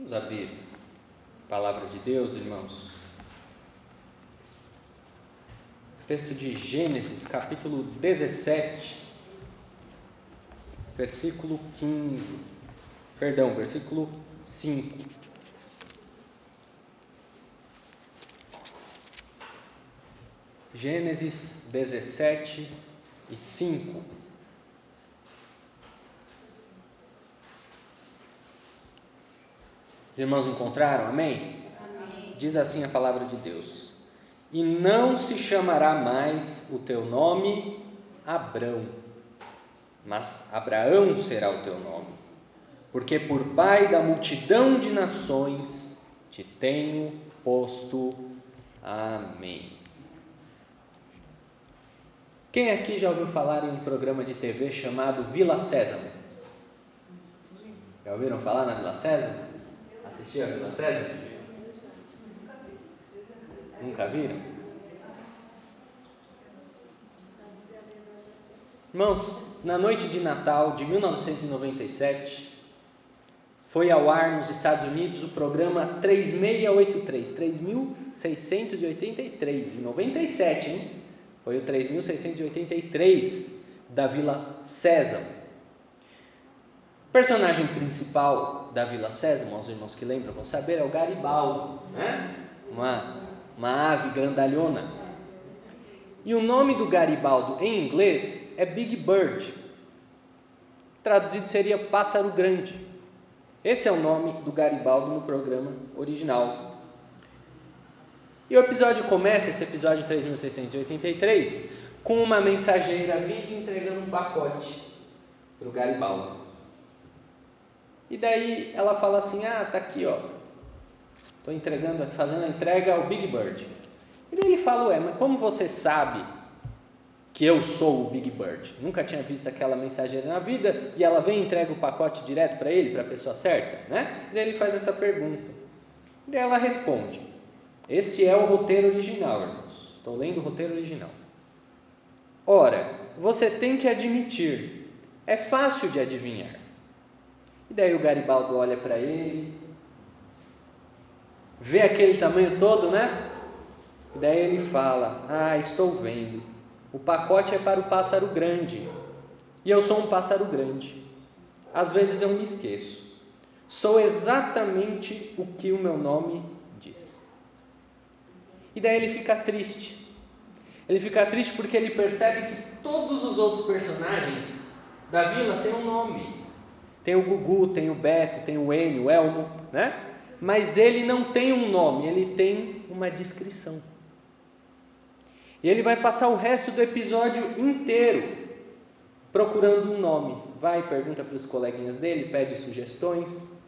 Vamos abrir a palavra de Deus, irmãos. Texto de Gênesis, capítulo 17, versículo 5. Gênesis 17 e 5. Os irmãos encontraram? Amém? Amém. Diz assim a palavra de Deus: E não se chamará mais o teu nome Abrão, mas Abraão será o teu nome, porque por pai da multidão de nações te tenho posto. Amém. Quem aqui já ouviu falar em um programa de TV chamado Vila Sésamo? Já ouviram falar na Vila Sésamo? Assistiu a Vila Sésamo? Nunca viram? Irmãos, na noite de Natal de 1997, foi ao ar nos Estados Unidos o programa 3683, em 97, hein? Foi o 3683 da Vila Sésamo. O personagem principal da Vila Sésamo, os irmãos que lembram vão saber, é o Garibaldo, né? Uma ave grandalhona. E o nome do Garibaldo em inglês é Big Bird, traduzido seria pássaro grande. Esse é o nome do Garibaldo no programa original. E o episódio começa, esse episódio 3683, com uma mensageira vindo entregando um pacote para o Garibaldo. E daí ela fala assim: tá aqui, estou entregando, fazendo a entrega ao Big Bird. E daí ele fala: mas como você sabe que eu sou o Big Bird? Nunca tinha visto aquela mensageira na vida, e ela vem e entrega o pacote direto para ele, para a pessoa certa, né? E daí ele faz essa pergunta. E daí ela responde. Esse é o roteiro original, irmãos. Estou lendo o roteiro original. Ora, você tem que admitir, é fácil de adivinhar. E daí o Garibaldo olha para ele, vê aquele tamanho todo, né? E daí ele fala: estou vendo. O pacote é para o pássaro grande. E eu sou um pássaro grande. Às vezes eu me esqueço. Sou exatamente o que o meu nome diz. E daí ele fica triste. Ele fica triste porque ele percebe que todos os outros personagens da vila têm um nome. Tem o Gugu, tem o Beto, tem o Enio, o Elmo, né? Mas ele não tem um nome, ele tem uma descrição. E ele vai passar o resto do episódio inteiro procurando um nome. Vai, pergunta para os coleguinhas dele, pede sugestões.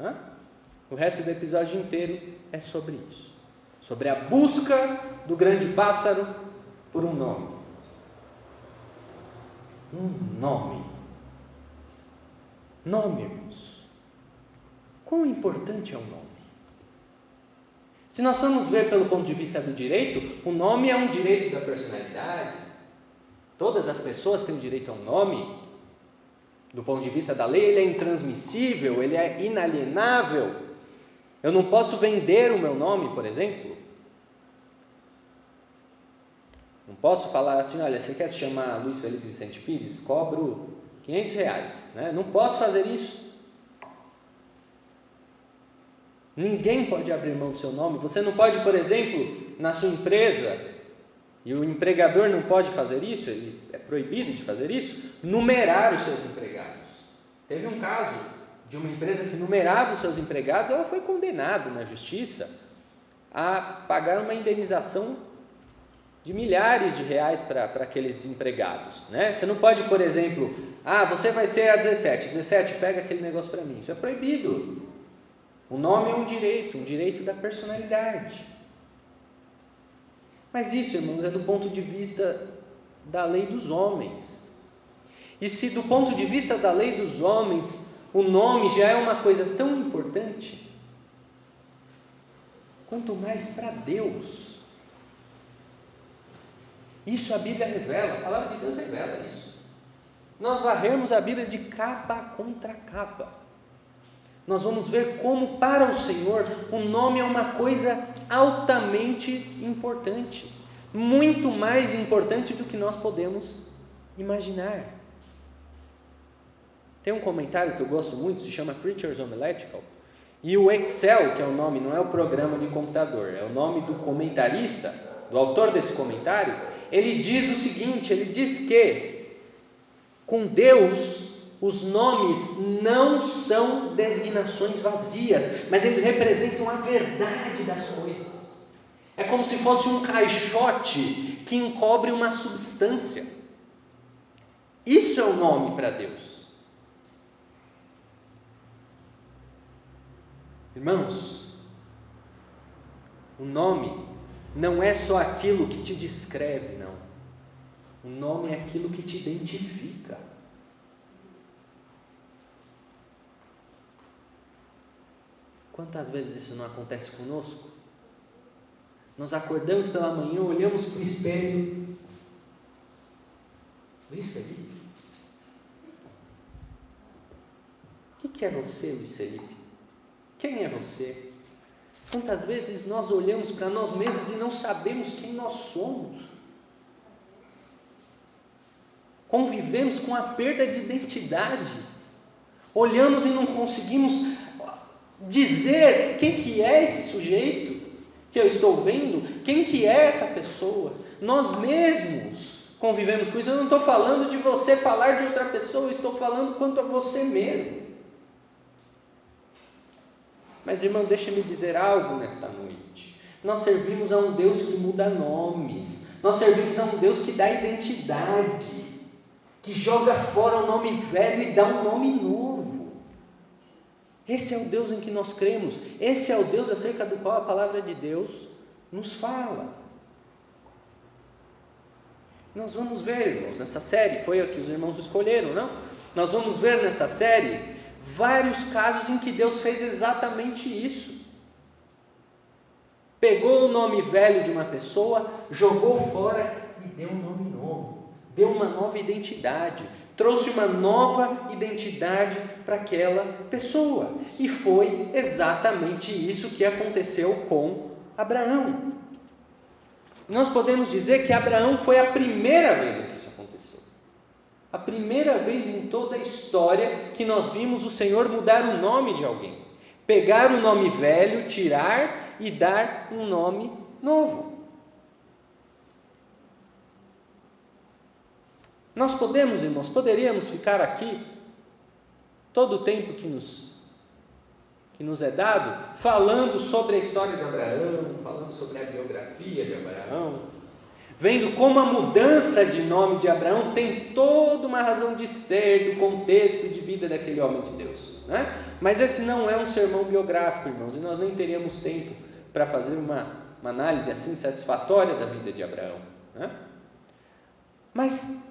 O resto do episódio inteiro é sobre isso. Sobre a busca do grande pássaro por um nome. Um nome. Nome, irmãos. Quão importante é o nome? Se nós formos ver pelo ponto de vista do direito, o nome é um direito da personalidade. Todas as pessoas têm direito a um nome. Do ponto de vista da lei, ele é intransmissível, ele é inalienável. Eu não posso vender o meu nome, por exemplo. Não posso falar assim: olha, você quer se chamar Luiz Felipe Vicente Pires? Cobro R$500, né? Não posso fazer isso. Ninguém pode abrir mão do seu nome. Você não pode, por exemplo, na sua empresa, e o empregador não pode fazer isso, ele é proibido de fazer isso, numerar os seus empregados. Teve um caso de uma empresa que numerava os seus empregados, ela foi condenada na justiça a pagar uma indenização de milhares de reais para aqueles empregados, né? Você não pode, por exemplo, você vai ser a 17, pega aquele negócio para mim. Isso é proibido. O nome é um direito da personalidade. Mas isso, irmãos, é do ponto de vista da lei dos homens. E se do ponto de vista da lei dos homens, o nome já é uma coisa tão importante, quanto mais para Deus. Isso a Bíblia revela, a palavra de Deus revela isso. Nós varremos a Bíblia de capa contra capa. nós vamos ver como para o Senhor o nome é uma coisa altamente importante, muito mais importante do que nós podemos imaginar. Tem um comentário que eu gosto muito, se chama Preacher's Homiletical, e o Excel, que é o nome, não é o programa de computador, é o nome do comentarista, do autor desse comentário. Ele diz o seguinte, ele diz que com Deus os nomes não são designações vazias, mas eles representam a verdade das coisas. É como se fosse um caixote que encobre uma substância. Isso é o nome para Deus. Irmãos, o nome não é só aquilo que te descreve, não. O nome é aquilo que te identifica. Quantas vezes isso não acontece conosco? Nós acordamos pela manhã, olhamos para o espelho. Luiz Felipe? O que é você, Luiz Felipe? Quem é você? Quantas vezes nós olhamos para nós mesmos e não sabemos quem nós somos? Convivemos com a perda de identidade. Olhamos e não conseguimos dizer quem que é esse sujeito que eu estou vendo, quem que é essa pessoa. Nós mesmos convivemos com isso. Eu não estou falando de você falar de outra pessoa, eu estou falando quanto a você mesmo. Mas, irmão, deixa-me dizer algo nesta noite. Nós servimos a um Deus que muda nomes. Nós servimos a um Deus que dá identidade, que joga fora o nome velho e dá um nome novo. Esse é o Deus em que nós cremos. Esse é o Deus acerca do qual a palavra de Deus nos fala. Nós vamos ver, irmãos, nessa série, foi a que os irmãos escolheram, não? Nós vamos ver nesta série vários casos em que Deus fez exatamente isso. Pegou o nome velho de uma pessoa, jogou fora e deu um nome novo. Deu uma nova identidade. Trouxe uma nova identidade para aquela pessoa. E foi exatamente isso que aconteceu com Abraão. Nós podemos dizer que Abraão foi a primeira vez em que isso aconteceu. A primeira vez em toda a história que nós vimos o Senhor mudar o nome de alguém. Pegar o nome velho, tirar e dar um nome novo. Nós podemos, irmãos, poderíamos ficar aqui todo o tempo que nos é dado, falando sobre a história de Abraão, falando sobre a biografia de Abraão, vendo como a mudança de nome de Abraão tem toda uma razão de ser, do contexto de vida daquele homem de Deus, né? Mas esse não é um sermão biográfico, irmãos, e nós nem teríamos tempo para fazer uma análise assim satisfatória da vida de Abraão, né? Mas,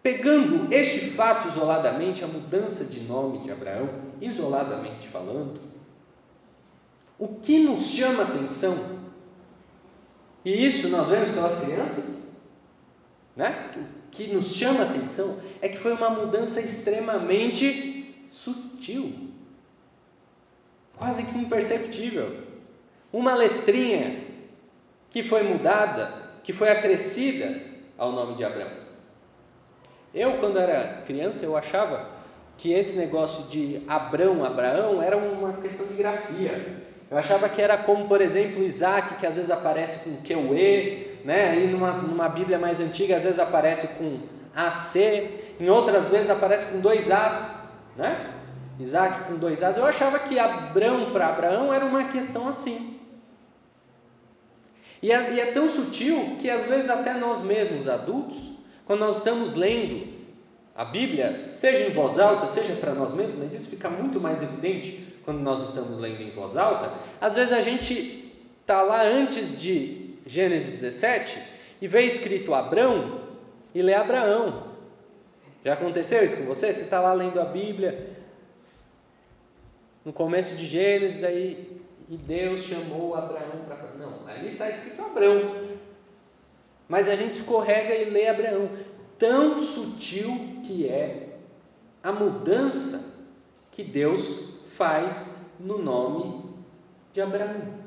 pegando este fato isoladamente, a mudança de nome de Abraão, isoladamente falando, o que nos chama a atenção, e isso nós vemos pelas crianças, né? O que nos chama a atenção é que foi uma mudança extremamente sutil, quase que imperceptível. Uma letrinha que foi mudada, que foi acrescida ao nome de Abraão. Eu, quando era criança, eu achava que esse negócio de Abraão era uma questão de grafia. Eu achava que era como, por exemplo, Isaac, que às vezes aparece com QE, né? Aí numa Bíblia mais antiga, às vezes aparece com AC, em outras vezes aparece com 2 As, né? Isaac com 2 As. Eu achava que Abrão para Abraão era uma questão assim. E é tão sutil que às vezes até nós mesmos, adultos, quando nós estamos lendo a Bíblia, seja em voz alta, seja para nós mesmos, mas isso fica muito mais evidente quando nós estamos lendo em voz alta, às vezes a gente está lá antes de Gênesis 17 e vê escrito Abrão e lê Abraão. Já aconteceu isso com você? Você está lá lendo a Bíblia, no começo de Gênesis, aí, e Deus chamou Abraão para... Não, ali está escrito Abrão, mas a gente escorrega e lê Abraão. Tão sutil que é a mudança que Deus faz no nome de Abraão.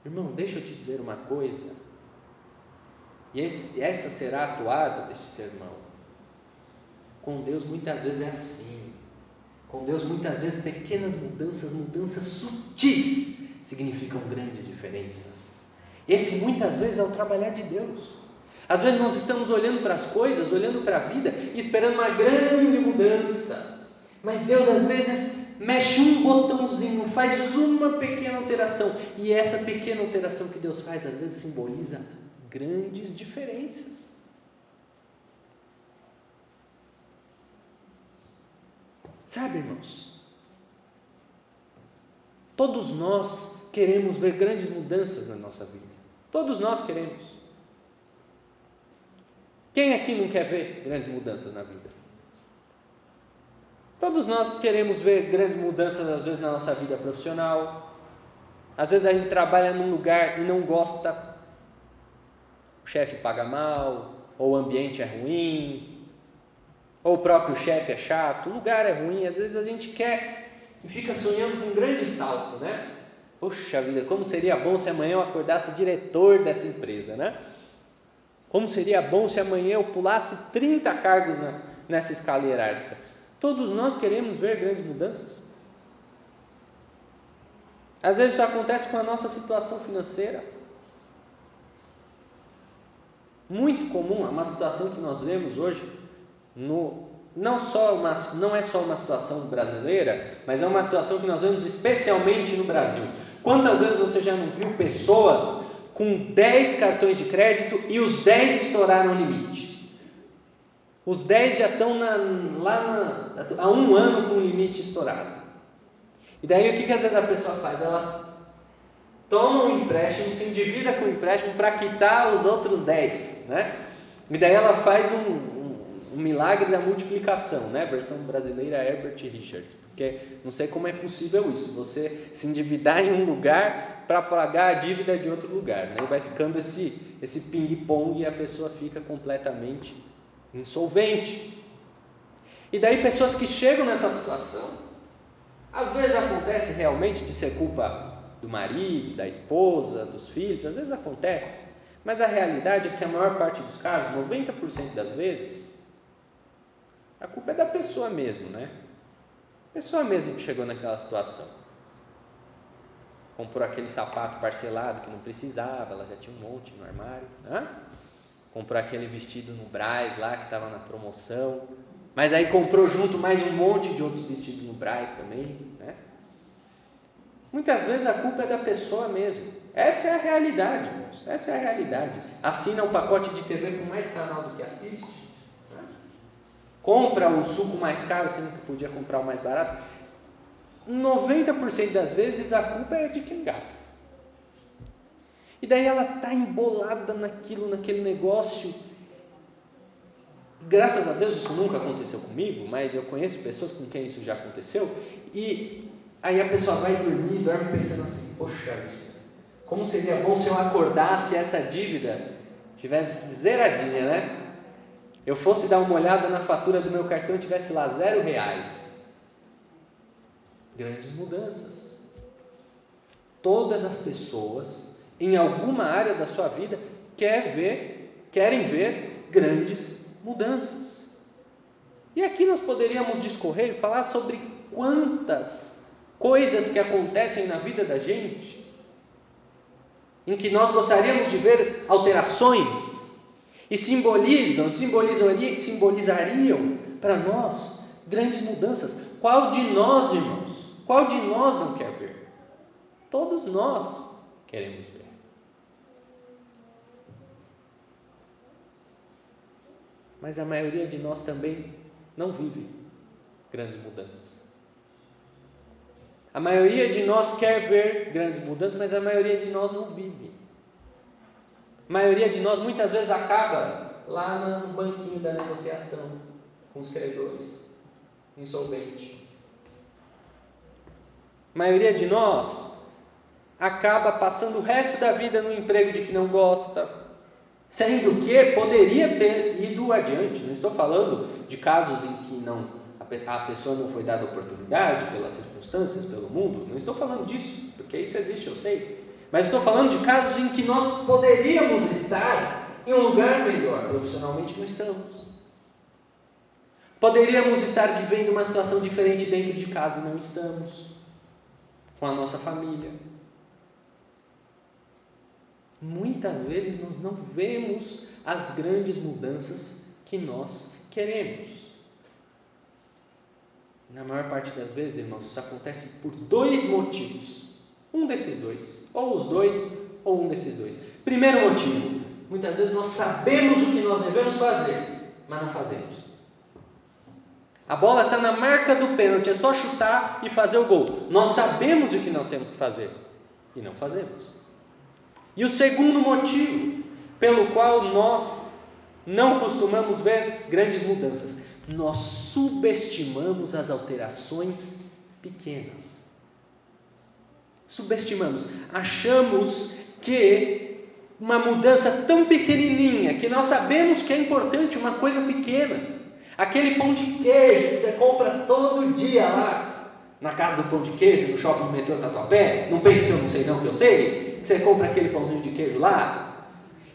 Irmão, deixa eu te dizer uma coisa, e essa será a toada deste sermão. Com Deus muitas vezes é assim. Com Deus muitas vezes pequenas mudanças sutis, significam grandes diferenças. Esse muitas vezes é o trabalhar de Deus. Às vezes nós estamos olhando para as coisas, olhando para a vida e esperando uma grande mudança. Mas Deus às vezes mexe um botãozinho, faz uma pequena alteração. E essa pequena alteração que Deus faz às vezes simboliza grandes diferenças. Sabe, irmãos? Todos nós queremos ver grandes mudanças na nossa vida. Todos nós queremos. Quem aqui não quer ver grandes mudanças na vida? Todos nós queremos ver grandes mudanças, às vezes, na nossa vida profissional. Às vezes a gente trabalha num lugar e não gosta. O chefe paga mal, ou o ambiente é ruim, ou o próprio chefe é chato, o lugar é ruim. Às vezes a gente quer e fica sonhando com um grande salto, né? Poxa vida, como seria bom se amanhã eu acordasse diretor dessa empresa, né? Como seria bom se amanhã eu pulasse 30 cargos nessa escala hierárquica. Todos nós queremos ver grandes mudanças. Às vezes isso acontece com a nossa situação financeira. Muito comum, é uma situação que nós vemos hoje, não é só uma situação brasileira, mas é uma situação que nós vemos especialmente no Brasil. Quantas vezes você já não viu pessoas com 10 cartões de crédito e os 10 estouraram o limite? Os 10 já estão há um ano com o limite estourado. E daí o que às vezes a pessoa faz? Ela toma um empréstimo, se endivida com o empréstimo para quitar os outros 10, né? E daí ela faz um milagre da multiplicação, né? Versão brasileira Herbert Richards, porque não sei como é possível isso, você se endividar em um lugar para pagar a dívida de outro lugar, né? E vai ficando esse ping-pong e a pessoa fica completamente insolvente. E daí pessoas que chegam nessa situação, às vezes acontece realmente de ser culpa do marido, da esposa, dos filhos, às vezes acontece, mas a realidade é que a maior parte dos casos, 90% das vezes, a culpa é da pessoa mesmo, né? A pessoa mesmo que chegou naquela situação. Comprou aquele sapato parcelado que não precisava, ela já tinha um monte no armário, né? Comprou aquele vestido no Brás lá que estava na promoção, mas aí comprou junto mais um monte de outros vestidos no Brás também, né? Muitas vezes a culpa é da pessoa mesmo. Essa é a realidade, irmãos. Essa é a realidade. Assina um pacote de TV com mais canal do que assiste, né? Compra o suco mais caro, sendo que podia comprar o mais barato. 90% das vezes a culpa é de quem gasta. E daí ela está embolada naquele negócio. Graças a Deus isso nunca aconteceu comigo, mas eu conheço pessoas com quem isso já aconteceu. E aí a pessoa vai dormir, dorme pensando assim: poxa vida, como seria bom se eu acordasse e essa dívida tivesse zeradinha, né? Eu fosse dar uma olhada na fatura do meu cartão e tivesse lá R$0. Grandes mudanças. Todas as pessoas, em alguma área da sua vida, querem ver grandes mudanças. E aqui nós poderíamos discorrer e falar sobre quantas coisas que acontecem na vida da gente, em que nós gostaríamos de ver alterações, e simbolizariam para nós grandes mudanças. Qual de nós, irmãos, qual de nós não quer ver? Todos nós queremos ver. Mas a maioria de nós também não vive grandes mudanças. A maioria de nós quer ver grandes mudanças, mas a maioria de nós não vive. A maioria de nós muitas vezes acaba lá no banquinho da negociação com os credores, insolvente. A maioria de nós acaba passando o resto da vida no emprego de que não gosta, sendo que poderia ter ido adiante. Não estou falando de casos em que a pessoa não foi dada oportunidade pelas circunstâncias, pelo mundo. Não estou falando disso, porque isso existe, eu sei. Mas estou falando de casos em que nós poderíamos estar em um lugar melhor. Profissionalmente não estamos. Poderíamos estar vivendo uma situação diferente dentro de casa e não estamos. Com a nossa família. Muitas vezes nós não vemos as grandes mudanças que nós queremos. Na maior parte das vezes, irmãos, isso acontece por dois motivos. Um desses dois. Ou os dois, ou um desses dois. Primeiro motivo. Muitas vezes nós sabemos o que nós devemos fazer, mas não fazemos. A bola está na marca do pênalti, é só chutar e fazer o gol. Nós sabemos o que nós temos que fazer, e não fazemos. E o segundo motivo, pelo qual nós não costumamos ver grandes mudanças, nós subestimamos as alterações pequenas. Subestimamos, achamos que uma mudança tão pequenininha, que nós sabemos que é importante, uma coisa pequena, aquele pão de queijo que você compra todo dia lá, na casa do pão de queijo, no shopping do metrô Tatuapé, não pense que eu não sei não, que eu sei, que você compra aquele pãozinho de queijo lá,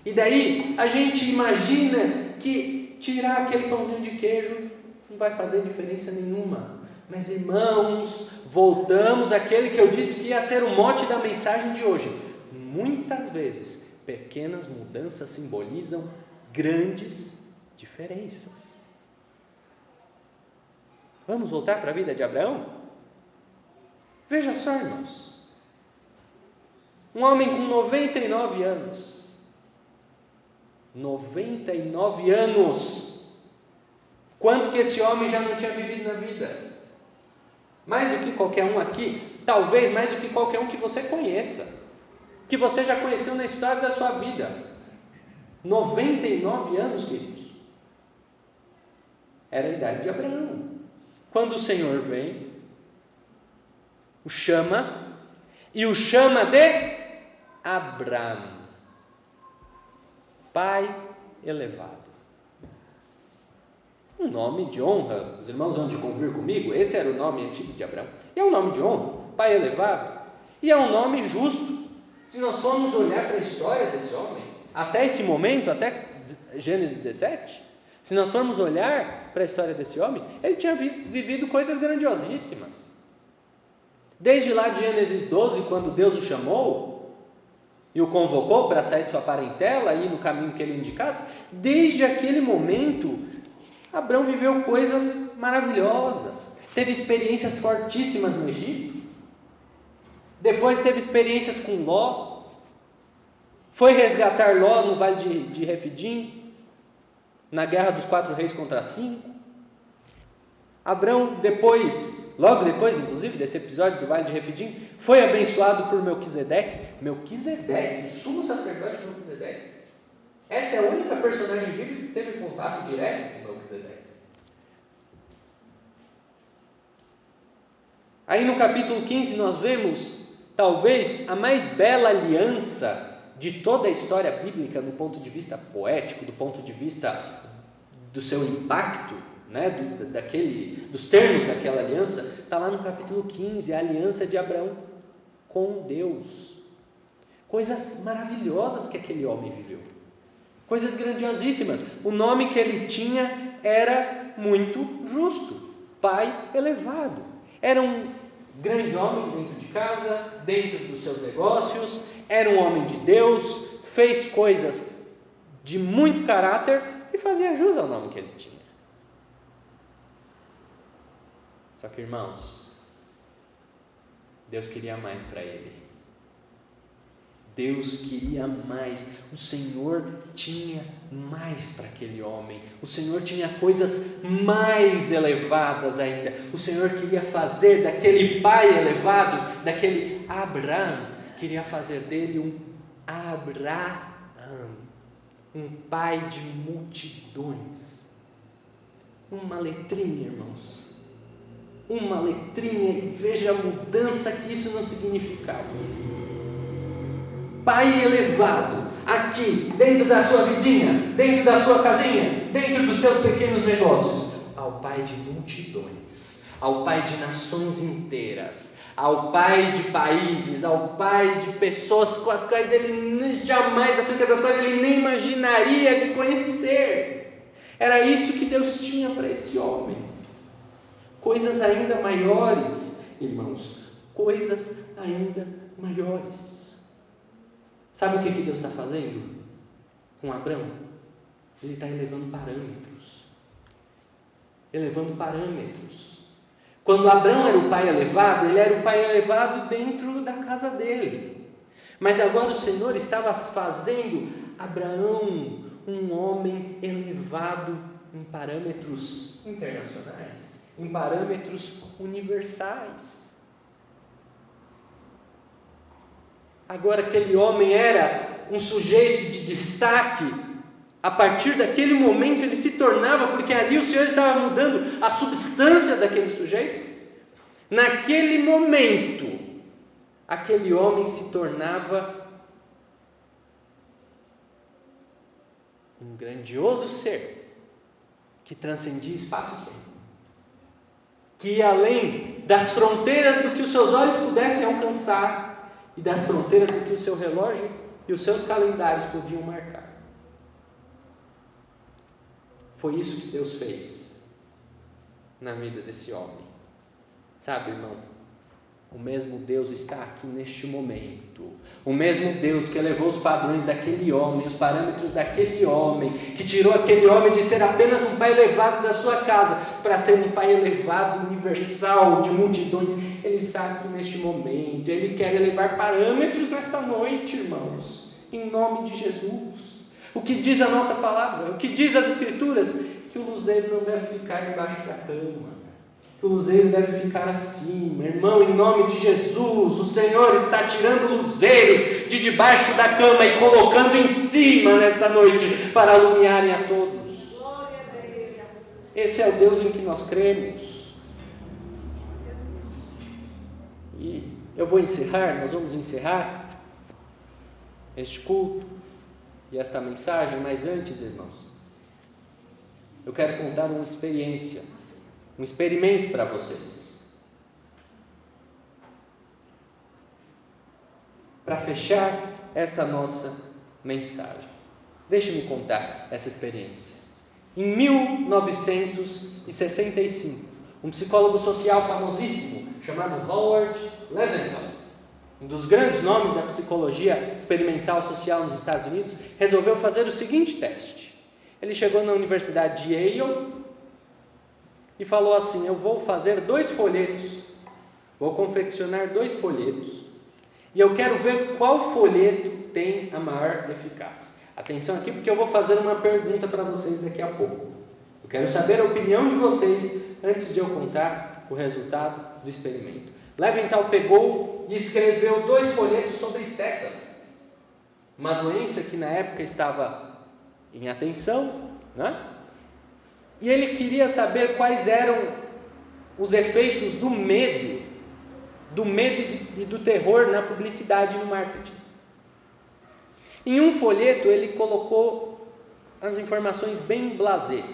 e daí a gente imagina que tirar aquele pãozinho de queijo não vai fazer diferença nenhuma. Mas irmãos, voltamos àquele que eu disse que ia ser o mote da mensagem de hoje. Muitas vezes, pequenas mudanças simbolizam grandes diferenças. Vamos voltar para a vida de Abraão? Veja só, irmãos. Um homem com 99 anos. 99 anos. Quanto que esse homem já não tinha vivido na vida? Mais do que qualquer um aqui, talvez mais do que qualquer um que você conheça, que você já conheceu na história da sua vida. 99 anos, queridos. Era a idade de Abraão. Quando o Senhor vem, o chama, e o chama de Abrão, pai elevado. Um nome de honra, os irmãos vão de convir comigo, esse era o nome antigo de Abraão, e é um nome de honra, pai elevado, e é um nome justo. Se nós formos olhar para a história desse homem, até esse momento, até Gênesis 17, se nós formos olhar para a história desse homem, ele tinha vivido coisas grandiosíssimas, desde lá de Gênesis 12, quando Deus o chamou, e o convocou para sair de sua parentela, e ir no caminho que ele indicasse, desde aquele momento, Abrão viveu coisas maravilhosas, teve experiências fortíssimas no Egito, depois teve experiências com Ló, foi resgatar Ló no vale de Refidim, na guerra dos 4 reis contra 5. Abrão depois, logo depois inclusive desse episódio do vale de Refidim, foi abençoado por Melquisedeque, o sumo sacerdote Melquisedeque. Essa é a única personagem bíblica que teve contato direto com Melquisedeque. Aí no capítulo 15 nós vemos, talvez, a mais bela aliança de toda a história bíblica, do ponto de vista poético, do ponto de vista do seu impacto, né, dos termos daquela aliança, está lá no capítulo 15, a aliança de Abraão com Deus. Coisas maravilhosas que aquele homem viveu. Coisas grandiosíssimas. O nome que ele tinha era muito justo, pai elevado. Era um grande homem dentro de casa, dentro dos seus negócios, era um homem de Deus, fez coisas de muito caráter e fazia jus ao nome que ele tinha. Só que, irmãos, Deus queria mais para ele. Deus queria mais, o Senhor tinha mais para aquele homem, o Senhor tinha coisas mais elevadas ainda, o Senhor queria fazer daquele pai elevado, daquele Abraão, queria fazer dele um Abraão, um pai de multidões. Uma letrinha, irmãos, uma letrinha, e veja a mudança que isso não significava. Pai elevado, aqui, dentro da sua vidinha, dentro da sua casinha, dentro dos seus pequenos negócios, ao Pai de multidões, ao Pai de nações inteiras, ao Pai de países, ao Pai de pessoas com as quais ele jamais, acerca das quais ele nem imaginaria de conhecer. Era isso que Deus tinha para esse homem. Coisas ainda maiores, irmãos, coisas ainda maiores. Sabe o que Deus está fazendo com Abrão? Ele está elevando parâmetros. Elevando parâmetros. Quando Abrão era o pai elevado, ele era o pai elevado dentro da casa dele. Mas agora o Senhor estava fazendo Abraão um homem elevado em parâmetros internacionais, em parâmetros universais. Agora aquele homem era um sujeito de destaque. A partir daquele momento ele se tornava, porque ali o Senhor estava mudando a substância daquele sujeito. Naquele momento, aquele homem se tornava um grandioso ser que transcendia espaço e tempo, que ia além das fronteiras do que os seus olhos pudessem alcançar e das fronteiras do que o seu relógio e os seus calendários podiam marcar. Foi isso que Deus fez na vida desse homem. Sabe, irmão, o mesmo Deus está aqui neste momento. O mesmo Deus que elevou os padrões daquele homem, os parâmetros daquele homem, que tirou aquele homem de ser apenas um pai elevado da sua casa, para ser um pai elevado, universal, de multidões. Ele está aqui neste momento. Ele quer elevar parâmetros nesta noite, irmãos, em nome de Jesus. O que diz a nossa palavra? O que diz as Escrituras? Que o luzeiro não deve ficar embaixo da cama. Que o luzeiro deve ficar acima. Irmão, em nome de Jesus, o Senhor está tirando luzeiros de debaixo da cama e colocando em cima nesta noite para iluminarem a todos. Esse é o Deus em que nós cremos. E eu vou encerrar, nós vamos encerrar este culto e esta mensagem, mas antes, irmãos, eu quero contar uma experiência, um experimento para vocês. Para fechar esta nossa mensagem, deixe-me contar essa experiência. Em 1965, um psicólogo social famosíssimo, chamado Howard Leventhal, um dos grandes nomes da psicologia experimental social nos Estados Unidos, resolveu fazer o seguinte teste. Ele chegou na Universidade de Yale e falou assim: eu vou fazer 2 folhetos, vou confeccionar 2 folhetos, e eu quero ver qual folheto tem a maior eficácia. Atenção aqui, porque eu vou fazer uma pergunta para vocês daqui a pouco. Eu quero saber a opinião de vocês antes de eu contar o resultado do experimento. Leventhal pegou e escreveu 2 folhetos sobre tétano, uma doença que na época estava em atenção, né? E ele queria saber quais eram os efeitos do medo e do terror na publicidade e no marketing. Em um folheto ele colocou as informações bem blasé,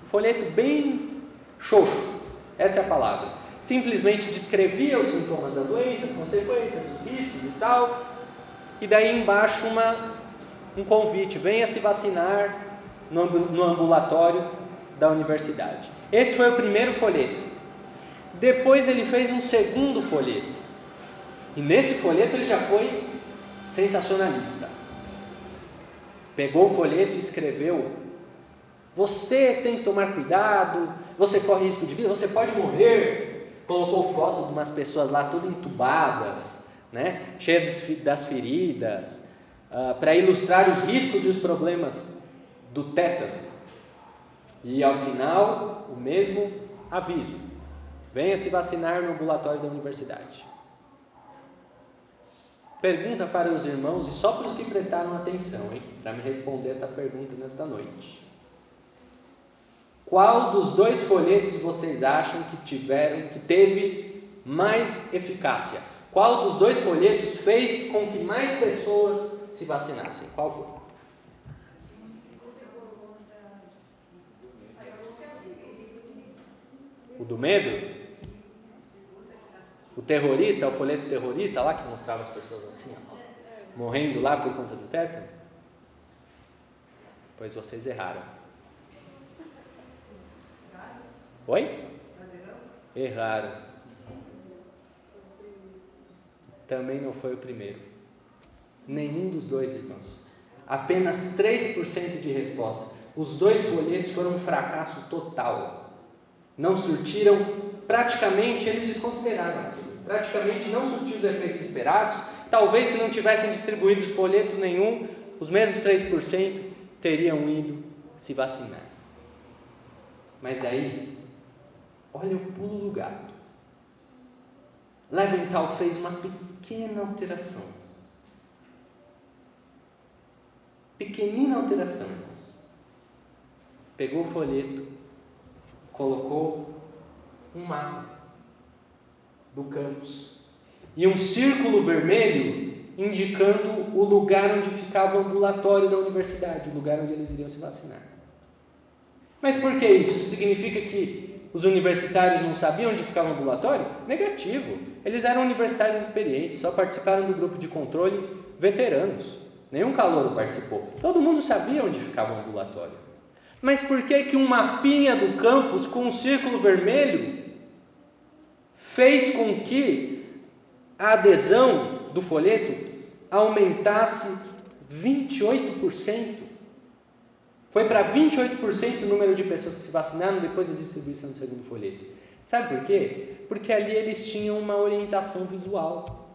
um folheto bem xoxo, essa é a palavra. Simplesmente descrevia os sintomas da doença, as consequências, os riscos e tal, e daí embaixo um convite: venha se vacinar no ambulatório da universidade. Esse foi o primeiro folheto. Depois ele fez um segundo folheto, e nesse folheto ele já foi sensacionalista. Pegou o folheto e escreveu: você tem que tomar cuidado, você corre risco de vida, você pode morrer. Colocou foto de umas pessoas lá todas entubadas, né, cheias das feridas, para ilustrar os riscos e os problemas do tétano. E ao final, o mesmo aviso: venha se vacinar no ambulatório da universidade. Pergunta para os irmãos, e só para os que prestaram atenção, para me responder esta pergunta nesta noite: qual dos 2 folhetos vocês acham que teve mais eficácia? Qual dos 2 folhetos fez com que mais pessoas se vacinassem? Qual foi? do medo? O terrorista, o folheto terrorista lá que mostrava as pessoas assim, ó, morrendo lá por conta do tétano? Pois vocês erraram. Oi? Erraram. Também não foi o primeiro. Nenhum dos dois, irmãos. Apenas 3% de resposta. Os 2 folhetos foram um fracasso total. Não surtiram, praticamente eles desconsideraram aquilo. Praticamente não surtiu os efeitos esperados. Talvez se não tivessem distribuído folheto nenhum, os mesmos 3% teriam ido se vacinar. Mas daí, olha o pulo do gato. Leventhal fez uma pequena alteração. Pequenina alteração, irmãos. Pegou o folheto, colocou um mapa do campus e um círculo vermelho indicando o lugar onde ficava o ambulatório da universidade, o lugar onde eles iriam se vacinar. Mas por que isso? Isso significa que os universitários não sabiam onde ficava o ambulatório? Negativo. Eles eram universitários experientes, só participaram do grupo de controle veteranos. Nenhum calouro participou. Todo mundo sabia onde ficava o ambulatório. Mas por que um mapinha do campus com um círculo vermelho fez com que a adesão do folheto aumentasse 28%? Foi para 28% o número de pessoas que se vacinaram depois da distribuição do segundo folheto. Sabe por quê? Porque ali eles tinham uma orientação visual.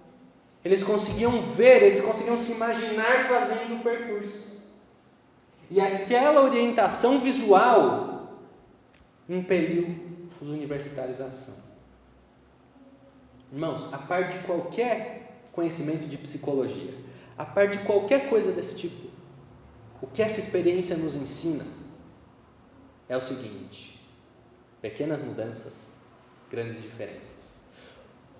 Eles conseguiam ver, eles conseguiam se imaginar fazendo o percurso. E aquela orientação visual impeliu os universitários à ação. Irmãos, a par de qualquer conhecimento de psicologia, a par de qualquer coisa desse tipo, o que essa experiência nos ensina é o seguinte: pequenas mudanças, grandes diferenças.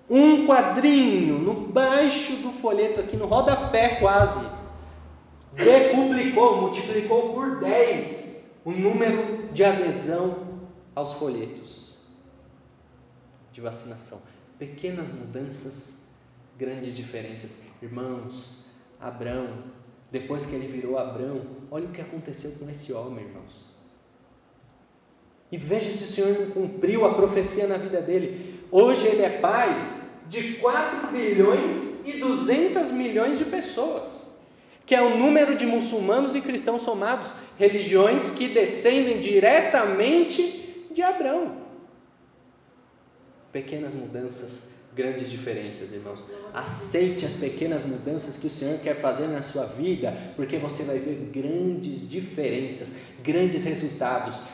Um quadrinho no baixo do folheto, aqui no rodapé quase, decuplicou, multiplicou por 10 o número de adesão aos folhetos de vacinação. Pequenas mudanças, grandes diferenças. Irmãos, Abrão, depois que ele virou Abrão, olha o que aconteceu com esse homem, irmãos. E veja se o Senhor não cumpriu a profecia na vida dele. Hoje ele é pai de 4 bilhões e 200 milhões de pessoas, que é o número de muçulmanos e cristãos somados, religiões que descendem diretamente de Abrão. Pequenas mudanças, grandes diferenças, irmãos. Aceite as pequenas mudanças que o Senhor quer fazer na sua vida, porque você vai ver grandes diferenças, grandes resultados.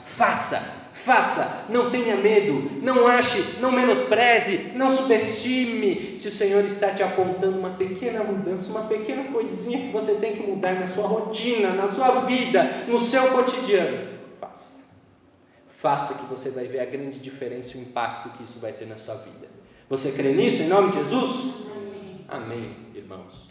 Faça, não tenha medo, não ache, não menospreze, não subestime. Se o Senhor está te apontando uma pequena mudança, uma pequena coisinha que você tem que mudar na sua rotina, na sua vida, no seu cotidiano, faça que você vai ver a grande diferença e o impacto que isso vai ter na sua vida. Você crê nisso em nome de Jesus? Amém, irmãos.